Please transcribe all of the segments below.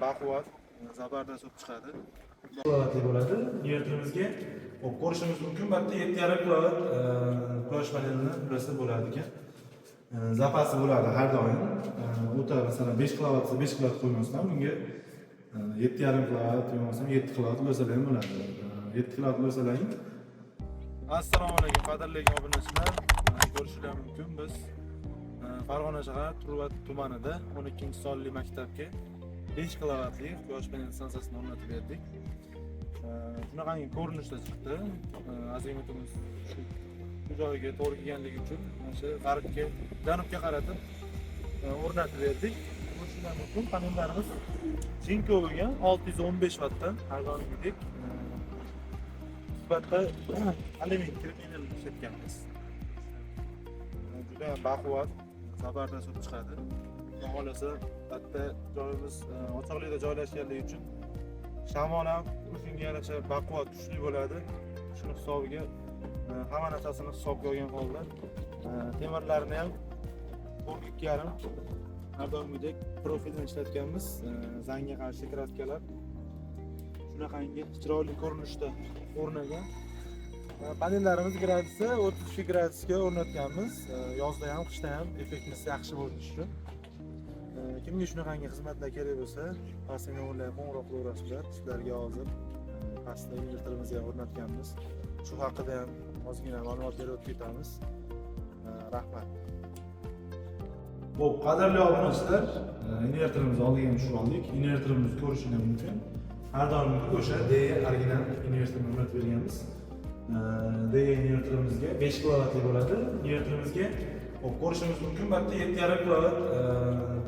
baquvvat, zabardast o'tib chiqadi. Kilovatli bo'ladi. Inverterimizga ko'rishimiz mumkin. Bu yerda 7,5 kilovat quyosh panelini pulasi bo'ladi ekan. Zapasi bo'ladi har doim. O'ta masalan 5 kilovat 5 kilovat qo'ymasdan bunga 7,5 kilovat yo'qmasam 7 kilovat bo'lsa ham bo'ladi. 7 kilovat bo'lsalaring. Assalomu alaykum qadrli obunachilar. Ko'rishingiz mumkin biz Farg'ona shahar Turvat tumanida 12-sonli maktabga 5 kilovatli quyosh panel stansiyasini o'rnatib berdik. Shunaqangi ko'rinishda chiqdi. Azimutimiz shu joyga to'g'ri kelganligi uchun o'sha g'arbga, janubga qaratib o'rnatib berdik. Ko'rishingiz mumkin panellarimiz Jinko bo'lgan 615 vattdan har doimgidek sifatda alyumin kirpinel ishlatganmiz. Juda ham baquvvat, zabardast o'tib chiqadi. Xohlasa bitta joyimiz ochiqlikda joylashganligi uchun shamol ham shunga yarasha baquvvat kuchli bo'ladi. Shuni hisobiga hamma narsasini hisobga olgan holda temirlarni ham 4,5 har doimgidek profildan ishlatganmiz. Zangga qarshi kraskalar shunaqangi chiroyli ko'rinishda o'rnagan. Panellarimiz gradusi 32 gradusga o'rnatganmiz. Yozda ham, qishda ham effektimiz yaxshi bo'lishi uchun. Kimga shunaqangi xizmatlar kerak bo'lsa, pastga nomerlarga qo'ng'iroq qilaverasizlar. Sizlarga hozir pastda inverterimizga o'rnatganmiz. Shu haqida ham ozgina ma'lumot berib o'tib ketamiz. Rahmat. Xo'p, qadrli obunachilar, inverterimizni oldiga tushib oldik. Inverterimiz ko'rishingiz mumkin. Har doim o'sha DE original inverterni o'rnatib berganmiz. DE inverterimizga 5 kilovatli bo'ladi. Inverterimizga ko'rishingiz mumkin. Bu yerda 7,5 kilovat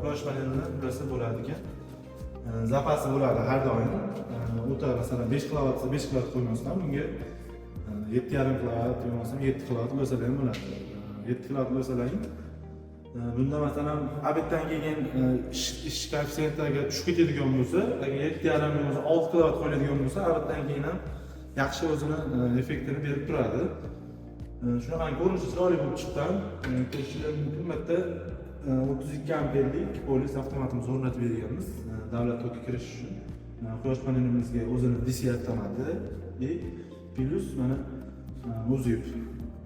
quyosh panelini pulasi bo'ladi ekan. Zapasi bo'ladi har doim. O'ta masalan 5 kilovat 5 kilovat qo'ymasdan bunga 7,5 kilovat yo'qmasam 7 kilovat bo'lsa ham bo'ladi. 7 kilovat bo'lsalaring bunda masalan abitdan kelgan ish koeffitsiyentiga tushib ketadigan bo'lsa, agar 7,5 bo'lsa 6 kilovat qo'yiladigan bo'lsa, abitdan keyin ham yaxshi o'zini effektini berib turadi. Shunaqangi ko'rinishi chiroyli bo'lib chiqqan. Ko'rishingiz mumkin. Bu yerda 32 amperlik polis avtomatimiz o'rnatib berganmiz. Davlat toki kirish uchun. Quyosh panelimizga o'zini DC avtomati plus mana o'zib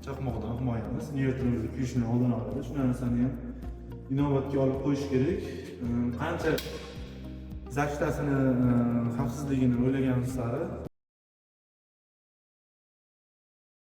chaqmoqdan himoyamiz. Inverterimizni kuyishini oldini oladi. Shu narsani ham inobatga olib qo'yish kerak. Qancha zachitasini xavfsizligini o'ylaganimiz sari